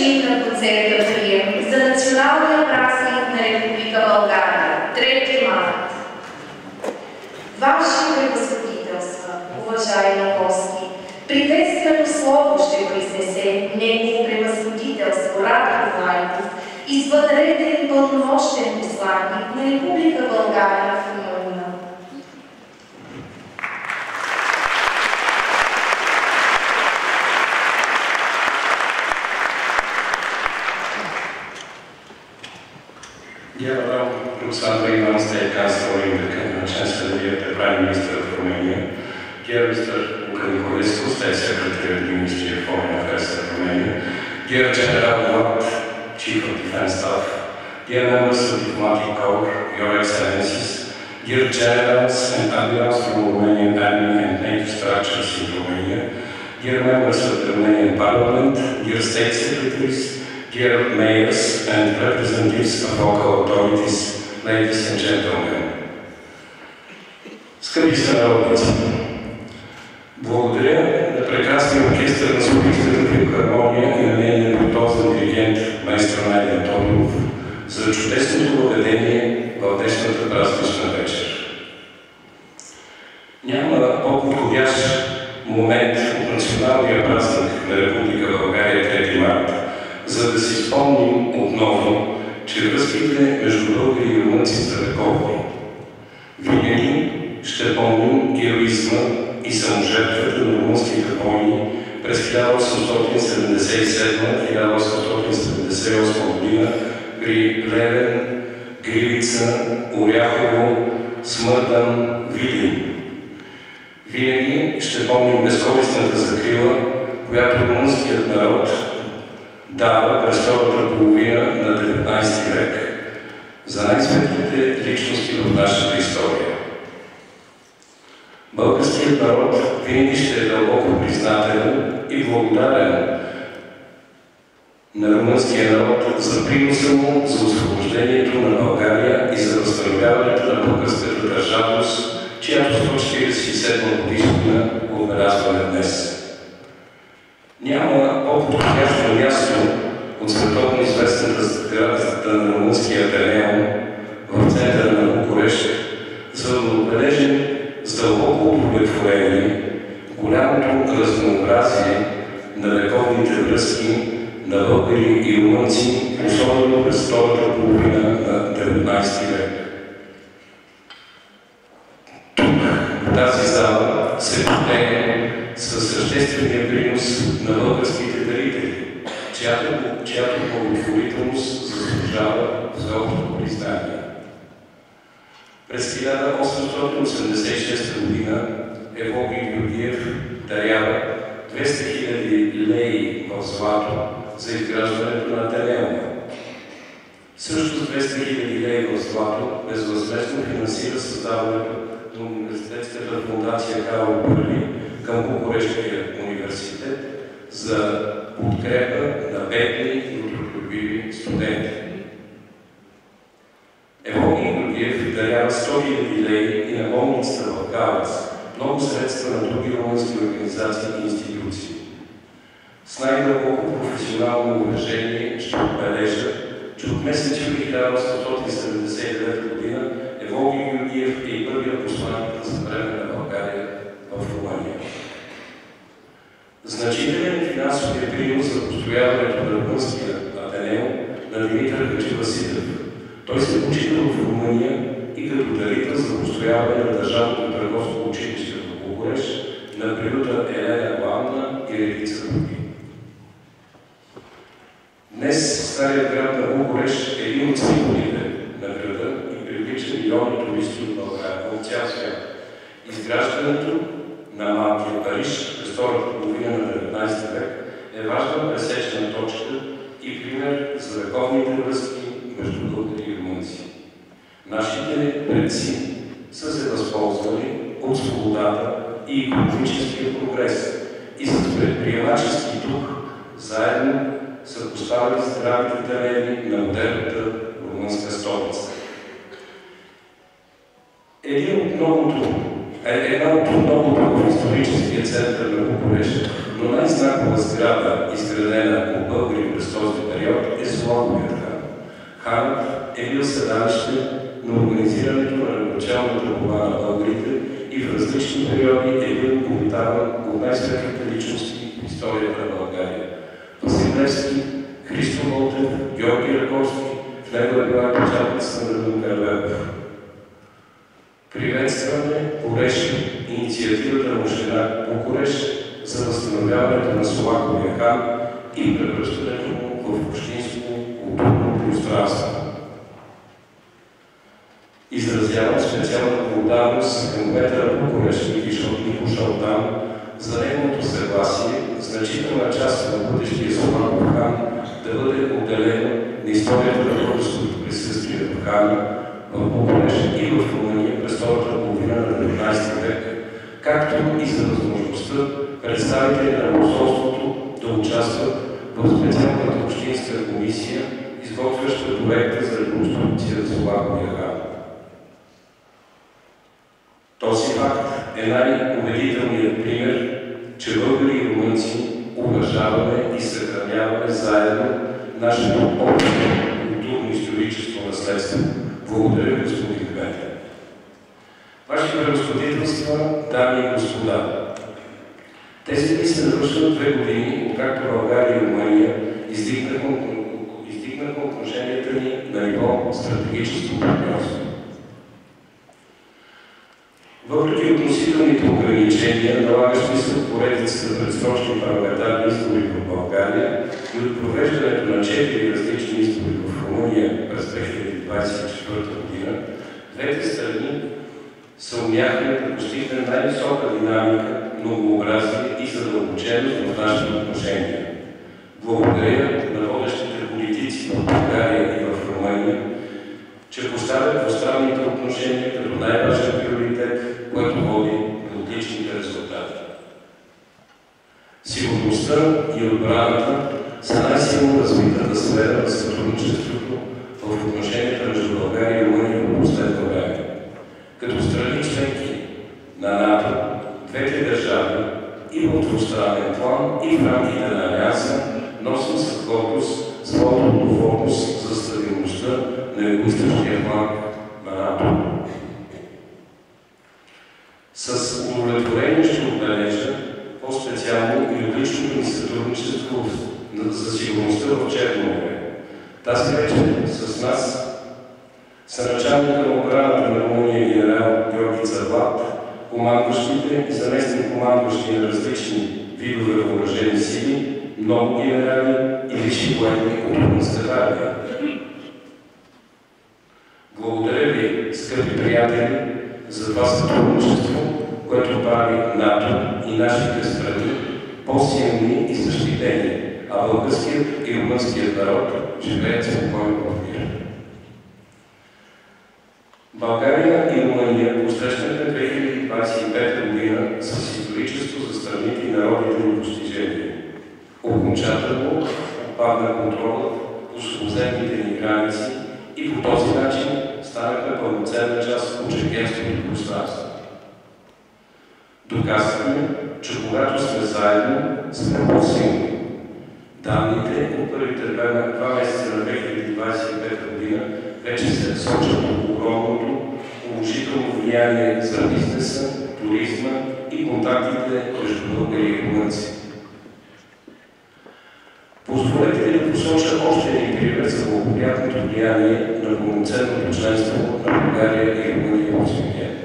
държим на концерта прием за националния празник на Република България, 3 март. Ваши превъзходителства, уважаеми гости, приветственото слово ще произнесе Негово превъзходителство Радко Влайков, извънреден и пълномощен посланник на Република България в Румъния. Dear Madam Ruxandra Ivan, State Councilor in the Chancellor, the Prime Minister of Romania, dear Mr. Luca Nicolescu, State Secretary of the Ministry of Foreign Affairs of Romania, dear General Watt, Chief of Defense Staff, dear members of the Diplomatic Corps, Your Excellencies, dear Generals and Admirals from Romanian Army and NATO structures in Romania, dear members of the Romanian Parliament, dear State Secretaries, dear mayors and representatives of local authorities, ladies and gentlemen. Скъпи сънародници, благодаря на прекрасния оркестър на Софийската филхармония и на нейния виртуозен диригент маестро Найди Антонов за чудесното въведение в днешната празнична вечер. Няма по-подходящ момент от националния празник на Република България 3 марта, за да си спомним отново, че връзките между българи и румънци са вековни. Винаги ще помним героизма и саможертвата на румънските войни през 1877-1878 година при Левен, Гривица, Оряхово, Смърдан, Видин. Винаги ще помним безкористната закрила, която румънският народ дава през втората половина на 19 век за най-светлите личности в нашата история. Българският народ винаги ще е дълбоко признателен и благодарен на румънския народ за приноса му за освобождението на България и за възстановяването на българската държавност, чиято 147 годишнина отбелязваме днес. Няма по-подходящо място от световно известната сграда на румънския Атенеум в центъра на Букурещ, за да отбележим с дълбоко удовлетворение голямото разнообразие на вековните връзки на българи и румънци, особено през втората половина на 19 век. Тук, в тази зала, се потега със съществения принос на българските дарители, чиято благотворителност заслужава за общо признание. През 1886 година Евлоги Георгиев дарява 200 000 леи в злато за изграждането на Атенеума. Също с 200 000 леи в злато безвъзмездно финансира създаването на университетската фундация Карл I към Букурещкия университет за подкрепа на бедни и трудолюбиви студенти. Евлоги Георгиев дарява 100 000 леи и на болницата в Галец, много средства на други румънски организации и институции. С най-дълбоко професионално уважение ще отбележа, че от месец юли 1979 година Евлоги Георгиев е и първият посланик на съвременна България в Румъния. Значителен финансовия принос за построяването на румънския Атенеум на Димитър Хадживасилев. Той се почитал в Румъния и като дарител за построяване на Държавното търговско училище в Букурещ на приюта Елена Ланна и редица други. Днес старият град на Букурещ е един от символите на града и привлича милиони туристи от България от цял свят. Изграждането на Малкия Париж през втората половина на 19 век е важна пресечна точка и пример за вековните връзки между българи и румънци. Нашите предци са се възползвали от свободата и икономическия прогрес и с предприемачески дух заедно са поставили здравите терени на модерната румънска столица. Една от многото в историческия център на Букурещ, но най-знакова сграда, изградена от българи през този Славовият хан. Ханът е бил седалище на организирането на революционната борба на българите и в различни периоди е бил обитаван от най-светлите личности в историята на България. Васил Левски, Христо Ботев, Георги Раковски, в него е била початница на Радун Каравелов. Приветстваме Пореш инициативата на община Букурещ за възстановяването на Солаковия хан и превръщането му в общинско културно пространство. Изразявам специална благодарност към кмета на Букурещ Нико Шалтан за неговото съгласие значителна част на бъдещия Солаков хан да бъде отделена на историята на българското присъствие в хана в Букурещ и в Румъния през втората половина на 19 век, както и за възможността представители на посолството да участват в специалната общинска комисия, изготвяща проекта за реконструкция на Солаковия хан. Този факт е най-убедителният пример, че българи и румънци уважаваме и съхраняваме заедно нашето общо културно-историческо наследство. Благодаря, господин кмете. Ваши превъзходителства, дами и господа, тези дни се навършват 2 години, откакто България и Румъния издигнаха отношенията ни на ниво стратегическо партньорство. Въпреки относителните ограничения, налагащи се от поредицата предсрочни парламентарни избори в България и от провеждането на 4 различни избори в Румъния през 2024 година, двете страни съумяхме да постигнем най-висока динамика, многообразие и задълбоченост в нашите отношения. Благодаря на водещите политици в България и в Румъния, че поставят двустранните отношения като най-важен приоритет, което води до отличните резултати. Сигурността и отбраната са най-силно развитата сфера на сътрудничеството в отношенията между България и Румъния в последно време. Като страни членки на НАТО, двете държави и в двустранен план, и в рамките на Алианса носим с гордост своята отговорност за стабилността на югоизточния план на НАТО. С удовлетворение ще отбележа по-специално и отличното ни сътрудничество за сигурността в Черно море. Тази вечер с нас са началника на отбраната на Румъния генерал Георги Църват, командващите и заместник-командващи на различни видове въоръжени сили, много генерали и висши военни от Румънската армия. Благодаря ви, скъпи приятели, за това сътрудничество, което прави НАТО и нашите страни по-силни и защитени, а българският и румънският народ живеят спокойно в мир. България и Румъния посрещнаха 2025 година с историческо за страните и народите ни постижение. Окончателно отпадна контролът по сухоземните ни граници и по този начин станахме пълноценна част от шенгенското пространство. Доказахме, че когато сме заедно, сме по-силни. Данните от първите 2 месеца на 2025 година вече се сочат от огромното положително влияние за бизнеса, туризма и контактите между българи и румънци. Позволете ли да посоча още един пример за благоприятното влияние на пълноценното членство на България и Румъния в Шенген.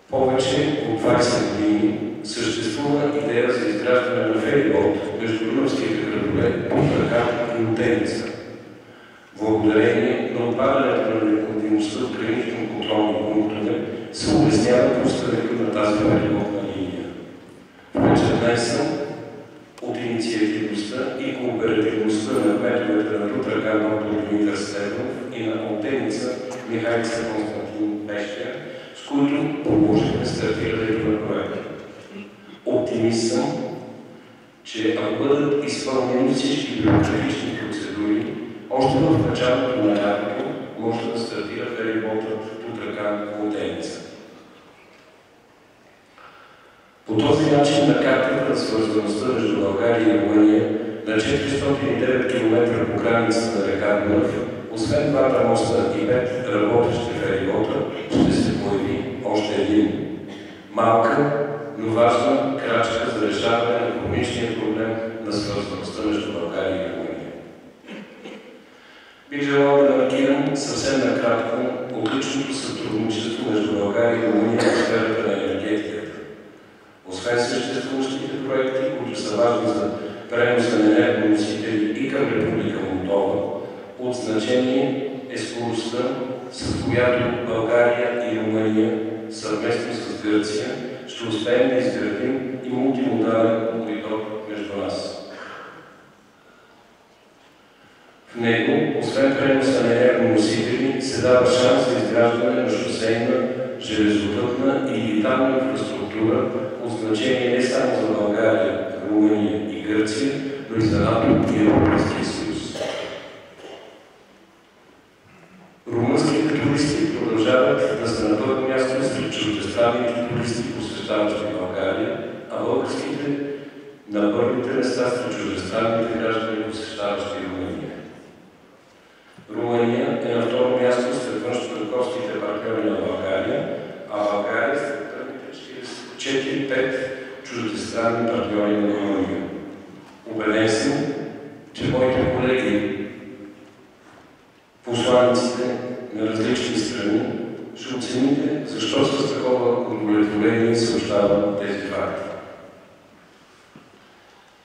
Повече от 20 години съществува идея за изграждане на ферибот между румънските градове Тутракан и Отденица. Благодарение на отпадането на необходимостта от гранични контролни пунктове се улеснява пускането на тази фериботна линия. Впечатлен съм от инициативността и кооперативността на кметовете на Тутракан доктор Димитър Стефанов и на Отденица Михайлица Константин Пещер, с които положихме стартирането на проекта. Оптимист съм, че ако бъдат изпълнени всички бюрократични процедури, още в началото на лятото може да стартира фериботът Тутракан-Отденица. По този начин на картата на свързаността между България и Румъния на 409 км по границата на река Дунав, освен двата моста и 5 работещи ферибота, ще се появи още един. Малка, но важна крачка за решаване на хроничния проблем на свързаността между България и Румъния. Бих желал да маркирам съвсем накратко отличното сътрудничество между България и Румъния в сферата на енергетиката. Освен съществуващите проекти, които са важни за преноса на енергоносители и към Република Молдова, от значение е скоростта, с която България и Румъния съвместно с Гърция ще успеем да изградим и мултимодален коридор между нас. В него, освен преноса на енергоносители, се дава шанс за изграждане на шосейна, железопътна и дигитална инфраструктура от значение не само за България, Румъния и Гърция, но и за НАТО и Европейския съюз. Румънските туристи продължават да са на първо място сред чуждестранните туристи, посещаващи България, а българските на първите места сред чуждестранните граждани, посещаващи Румъния. Румъния е на второ място сред външно-търговските партньори на България, а България е сред първите 4-5 чуждестранни партньори на Румъния. Убеден съм, че моите колеги, посланиците на различни страни, ще оцените защо с такова удовлетворение съобщавам тези факти.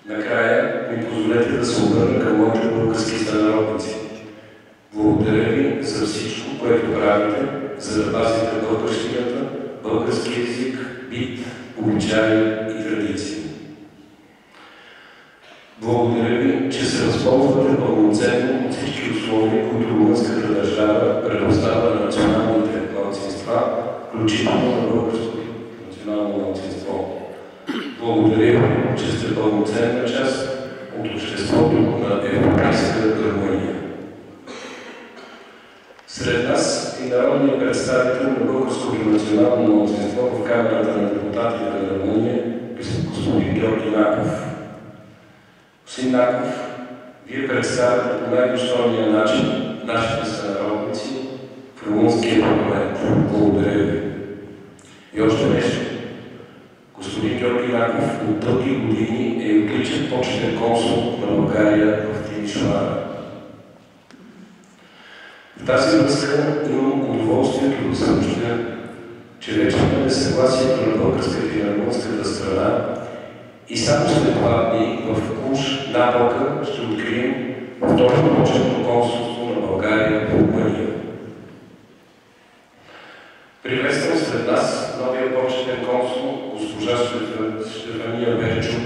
Накрая ми позволете да се обърна към моите български сънародници. Благодаря ви за всичко, което правите, за да пазите българщината, български език, бит, обичаи и традиции. Благодаря ви, че се възползвате пълноценно от всички условия, които румънската държава предоставя на националните малцинства, включително на българското национално малцинство. Благодаря ви, че сте пълноценна част от обществото на европейска Румъния. Сред нас и народният представител на българското национално малцинство в Камерата на депутатите на Румъния, господин Георги Наков. Господин Наков, вие представяте по най-достойния начин нашите сънародници в румънския парламент. Благодаря ви. И още нещо. Господин Георги Наков от дълги години е отличен почетен консул на България в Тимишоара. В тази връзка имам удоволствието да съобщя, че вече имаме съгласието на българската и на румънската страна и само след 2 дни в Клуж, Напълка, ще открием второто почетно консулство на България в Румъния. Приветствам сред нас новия почетен консул, госпожа Стефания Берчо.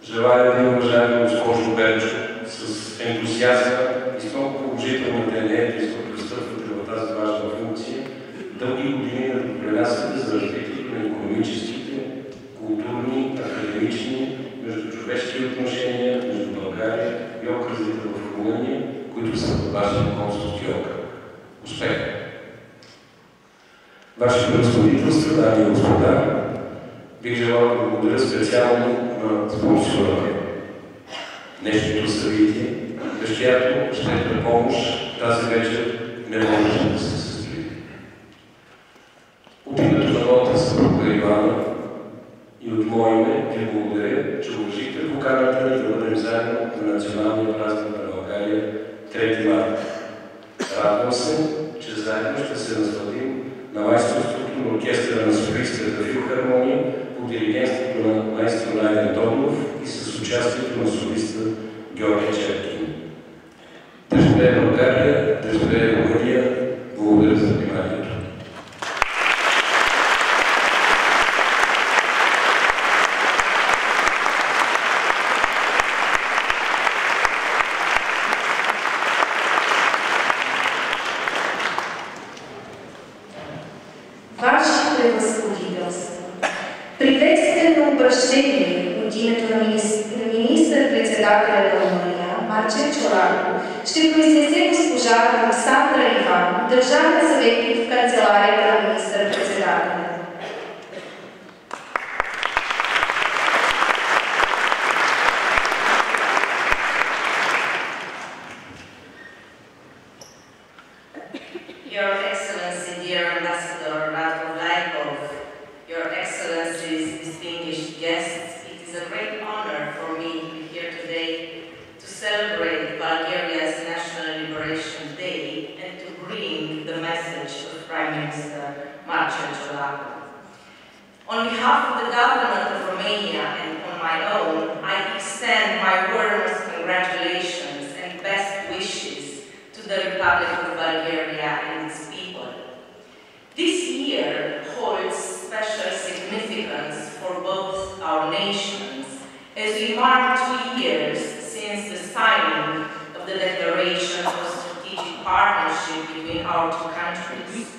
Желая ви, уважаема госпожо Берчо, с ентусиазма и с много положителната енергия, с която стъпвате в тази важна функция, дълги години да допринасяте за развитието на икономическите, културни, академични, междучовешки отношения между България и окръзите в Румъния, които са важни консулски окръг. Успех! Ваше превъзходителство, дами и господа, бих желал да благодаря специално на спонсора днешното събитие, без чиято щедра помощ тази вечер не може да се състои. От името на моята съпруга Ивана и от мое име ви благодаря, че уважихте поканата ни да бъдем заедно на националния празник на България 3 марта. Радвам се, че заедно ще се насладим на майсторството на оркестъра на Софийската филхармония под диригентството на майстор Найден Тодоров и с участието на солиста Георги Черкин. Да живее България, да живее Румъния. Благодаря за вниманието. Ваше превъзходителство, приветствено обращение от името на министър-председателя на Румъния Марчел Чораков ще произнесе госпожа Александра Иван, държавен съветник в канцеларията на министър-председателя. 2 years since the signing of the Declaration of Strategic Partnership between our two countries.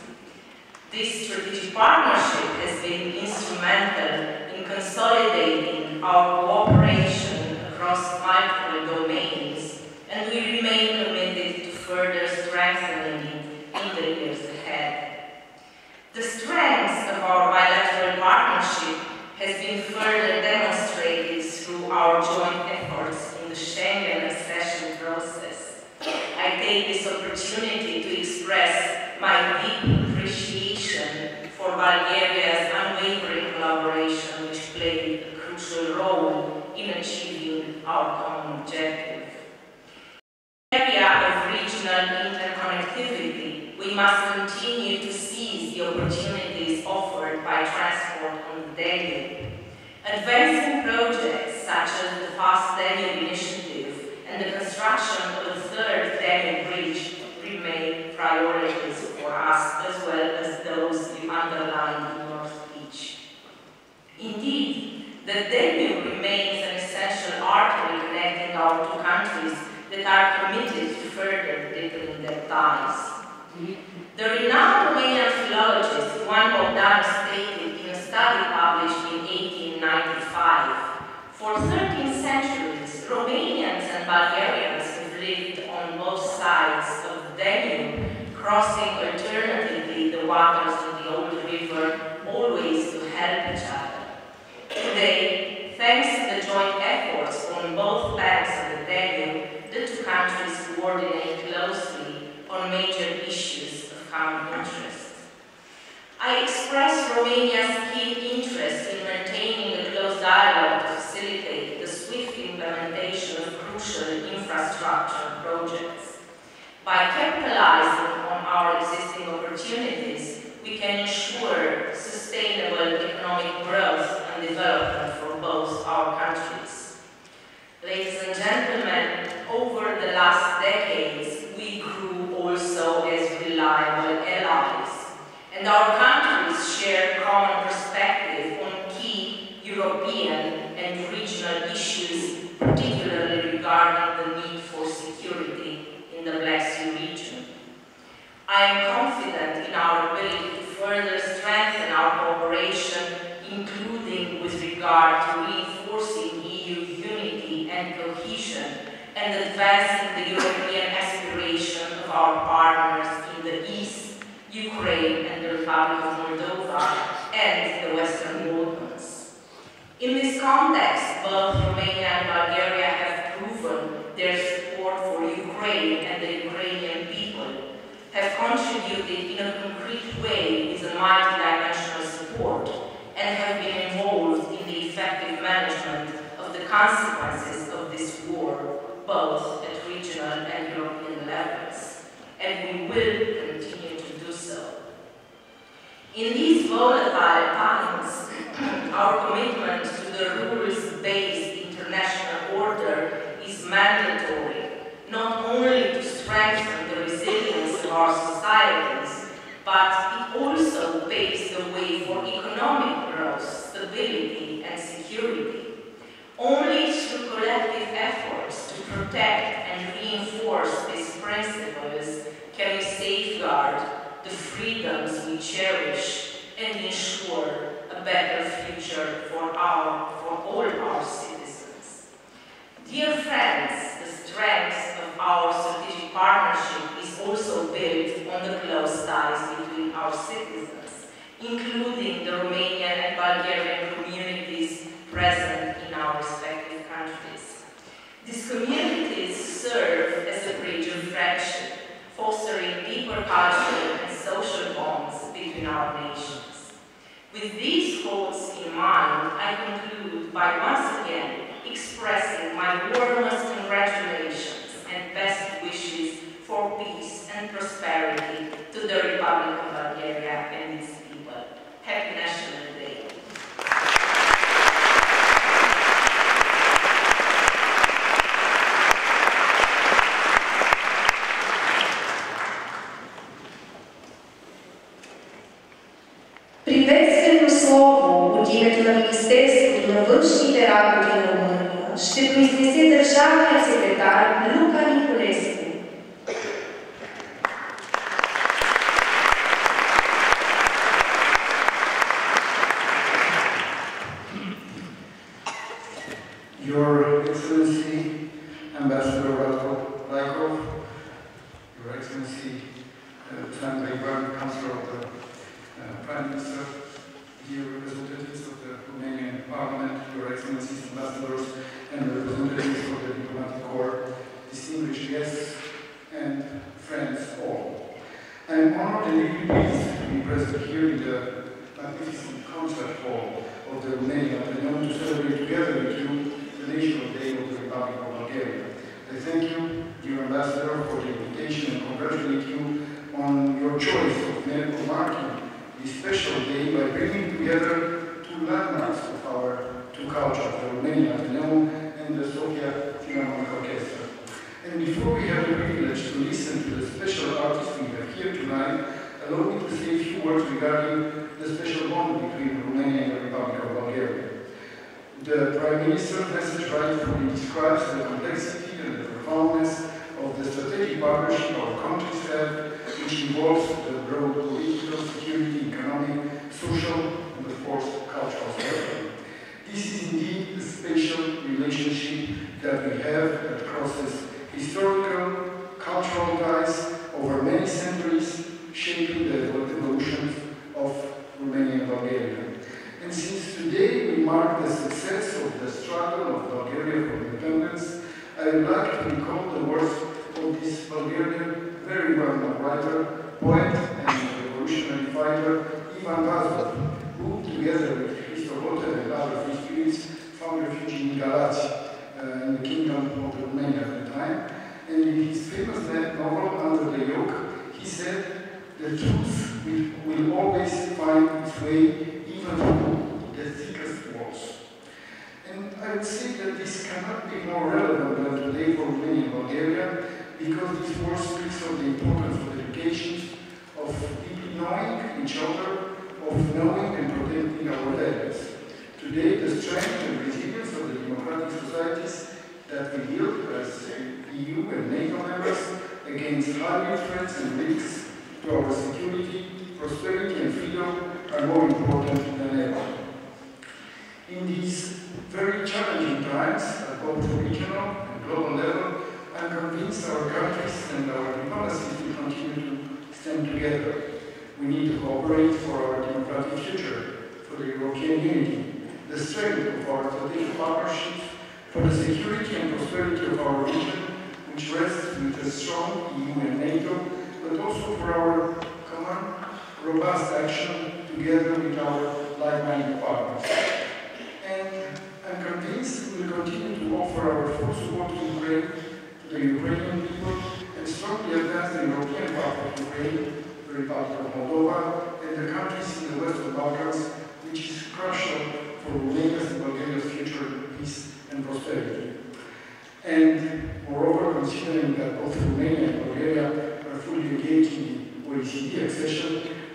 This strategic partnership has been instrumental in consolidating our cooperation across multiple domains, and we remain committed to further strengthening it in the years ahead. The strength of our bilateral partnership has been further demonstrated through our joint efforts in the Schengen accession process. I take this opportunity to express my deep appreciation for Bulgaria's unwavering collaboration, which played a crucial role in achieving our common objective. In the area of regional interconnectivity, we must continue to seize the opportunities offered by transport on the Danube. Advancing projects such as the Fast Danube Initiative and the construction of a third Danube bridge remain priorities for us, as well as those you underlined in your speech. Indeed, the Danube remains an essential artery connecting our two countries that are committed to further deepening their ties. The renowned Romanian philologist Ioan Bogdan stated in a study published in 1895, "For 13 centuries, Romanians and Bulgarians have lived on both sides of the Danube, crossing alternatively the waters of the old river, always to help each other. Today, thanks to the joint efforts on both banks of the Danube, the two countries coordinate closely on major issues of common interest." I express Romania's keen interest in maintaining a close dialogue to facilitate the swift implementation of crucial infrastructure projects. By capitalizing on our existing opportunities, we can ensure sustainable economic growth and development for both our countries. Ladies and gentlemen, over the last decades, we grew also as reliable allies, and our countries share common perspective on key European and regional issues, particularly regarding the need for security in the Black Sea region. I am confident in our ability to further strengthen our cooperation, including with regard to reinforcing EU unity and cohesion and advancing the European aspiration of our partners in the East, Ukraine and the Republic of Moldova, and the Western Balkans. In this context, both Romania and Bulgaria have proven their support for Ukraine and the Ukrainian people, have contributed in a concrete way with a multidimensional support, and have been involved in the effective management of the consequences of this war, both at regional and European levels, and we will continue to do so. In these volatile times, our commitment to the rules-based international order is mandatory, not only to strengthen the resilience of our societies, but it also paves the way for economic growth, stability, and security. Only through collective efforts to protect and reinforce these principles can we safeguard the freedoms we cherish and ensure a better future for all our citizens. Dear friends, the strength of our strategic partnership is also built on the close ties between our citizens, including the Romanian and Bulgarian communities present in our respective countries. These communities serve as a bridge of friendship, fostering deeper cultural and social bonds between our nations. With these hopes in mind, I conclude by once again expressing my warmest congratulations and best wishes for peace and prosperity to the Republic of Bulgaria and its people. Happy National Day. Приветствено слово от името на Министерството на външните работи на Румъния ще произведе изнесе държавният секретар Лука Николеску. Your Excellency, Ambassador Ratko Lajkov, Your Excellency, Sandra Ivan, Counselor of the Prime Minister, dear representatives of the Romanian Parliament, Your Excellencies, Ambassadors, and representatives of the Diplomatic Corps, distinguished guests, and friends all. I am honored and deeply pleased to be present here in the magnificent concert hall of the Romanian Athenaeum to celebrate together with you the National Day of the Republic of Bulgaria. I thank you, dear Ambassador, for the invitation and congratulate you on your choice of marking this special day by bringing together two landmarks of our two cultures, the Romanian Athenaeum and the Sofia Philharmonic Orchestra. And before we have the privilege to listen to the special artists we have here tonight, allow me to say a few words regarding the special bond between Romania and the Republic of Bulgaria. The Prime Minister's message rightfully describes the complexity and the profoundness of the strategic partnership our countries have, which involves the broad political, security, economic, social, and of course, cultural spectrum. This is indeed a special relationship that we have that crosses historical, cultural ties over many centuries, shaping the evolution of Romania and Bulgaria. And since today we mark the success of the struggle of Bulgaria for independence, I would like to recall the words of this Bulgarian, very well-known writer, poet, and revolutionary fighter, Ivan Vazov, who, together with Hristo Botev and other free spirits, found refuge in Galați, in the kingdom of Romania at the time. And in his famous novel, Under the Yoke, he said, "The truth will always find its way even through the thickest walls." And I would say that this cannot be more relevant than today for Romania and Bulgaria, because this war speaks of the importance of education, of deeply knowing each other, of knowing and protecting our values. Today, the strength and resilience of the democratic societies that we build as EU and NATO members against hybrid threats and risks to our security, prosperity and freedom are more important than ever. In these very challenging times, at both regional and global level, I am convinced our countries and our diplomacies will continue to stand together. We need to cooperate for our democratic future, for the European unity, the strength of our strategic partnerships, for the security and prosperity of our region, which rests with a strong EU and NATO, but also for our common, robust action together with our like-minded partners. And I'm convinced we will continue to offer our full support to Ukraine, to the Ukrainian people, and strongly advance the European part of Ukraine, the Republic of Moldova, and the countries in the Western Balkans, which is crucial for Romania's and Bulgaria's future peace and prosperity. And moreover, considering that both Romania and Bulgaria are fully engaged in the OECD accession,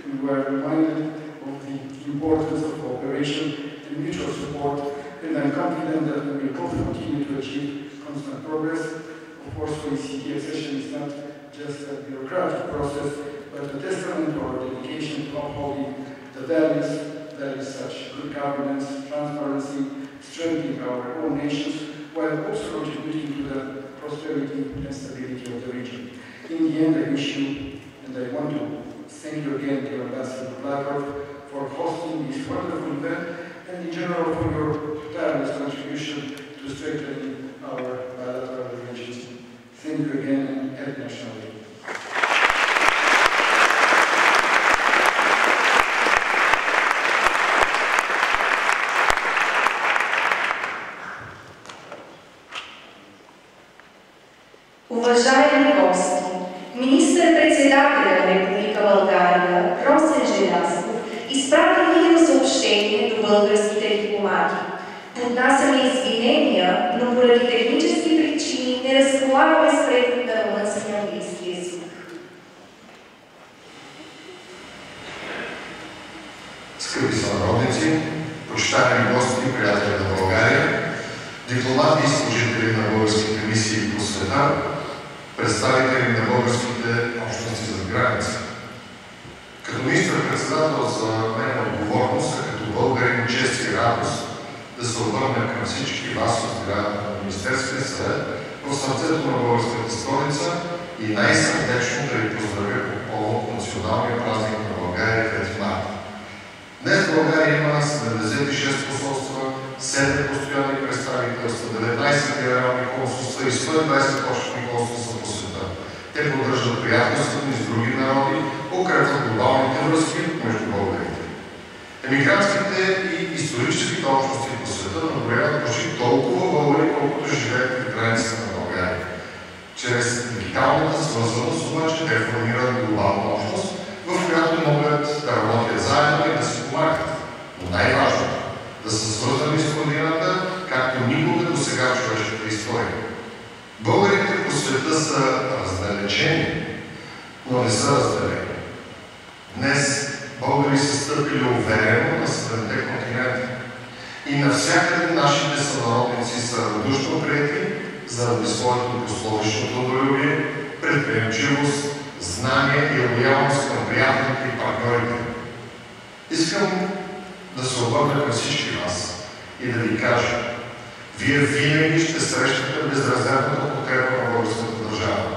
we were reminded of the importance of cooperation and mutual support, and I'm confident that we will both continue to achieve constant progress. Of course, OECD accession is not just a bureaucratic process, but a testament to our dedication to upholding the values such good governance, transparency, strengthening our own nations, while also contributing to the prosperity and stability of the region. In the end, I wish you, and I want to thank you again, dear Ambassador Lajkov, for hosting this wonderful event, and in general for your tireless contribution to strengthening our bilateral relations. Thank you again, and happy National Day. Уважаеми гости, министър-председателят на Република България Росен Желязков изпрати видеосъобщение до българските дипломати. Поднасяме извинения, но поради технически причини не разполагаме с превод на румънски и английски език. Скъпи сънародници, почитаеми гости и приятели на България, дипломати и служители на представители на българските общности зад граница. Като министър-председател за мен е отговорност, а като българин чест и радост да се обърна към всички вас от сградата на Министерския съвет в сърцето на българската столица и най-сърдечно да ви поздравя по повод националния празник на България 3 марта. Днес в България има 76 посолства, 7 постоянни представителства, 19 генерални консулства и 120 почетни консулства по света. Те поддържат приятелството ни с други народи, укрепват глобалните връзки между българите. Емигрантските и историческите общности по света наброяват почти толкова българи, колкото живеят в границата на България. Чрез дигиталната свързаност обаче те формират глобална общност, в която могат да работят заедно и да си помагат. Но най-важното – да са свързани с родината, както никога до сега в човешката история. Българите по света са раздалечени, но не са разделени. Днес българи са стъпили уверено на 7-те континента и навсякъде нашите сънародници са радушно приети заради своето пословично трудолюбие, предприемчивост, знание и лоялност към приятелите и партньорите. Искам да се обърна към всички вас и да ви кажа, вие винаги ще срещате безрезервната подкрепа на българската държава.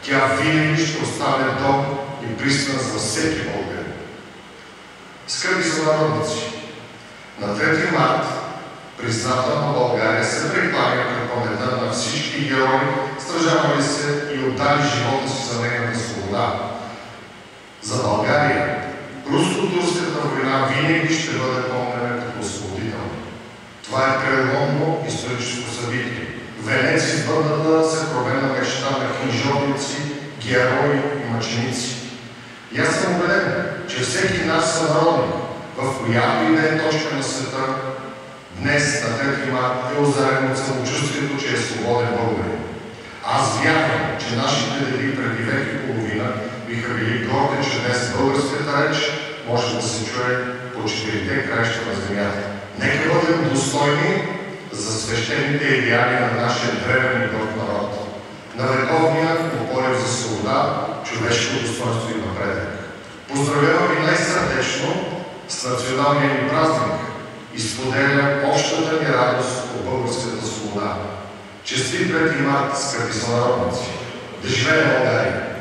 Тя винаги ще остане дом и пристан за всеки българин. Скъпи сънародници, на 3 март призната на България се прекланя към паметта на всички герои, стражавали се и отдали живота си за нейната свобода. За България руско-турската война винаги ще бъде помнена като освободителна. Това е преломно историческо събитие. Венец избърната съкровена мечта на книжовници, герои и мъченици. И аз съм убеден, че всеки наш сънародник, в която и да е точка на света, днес на 3 март е озарен от самочувствието, че е свободен българин. Аз вярвам, че нашите деди преди век и половина биха били горди, че днес българската реч може да се чуе по 4-те краища на земята. Нека бъдем достойни за свещените идеали на нашия древен и горд народ, на вековния порив за свобода, човешко достоинство и напредък. Поздравявам ви най-сърдечно с националния ни празник и споделям общата ни радост по българската свобода. Честит 3 март, скъпи сънародници! Да живее България!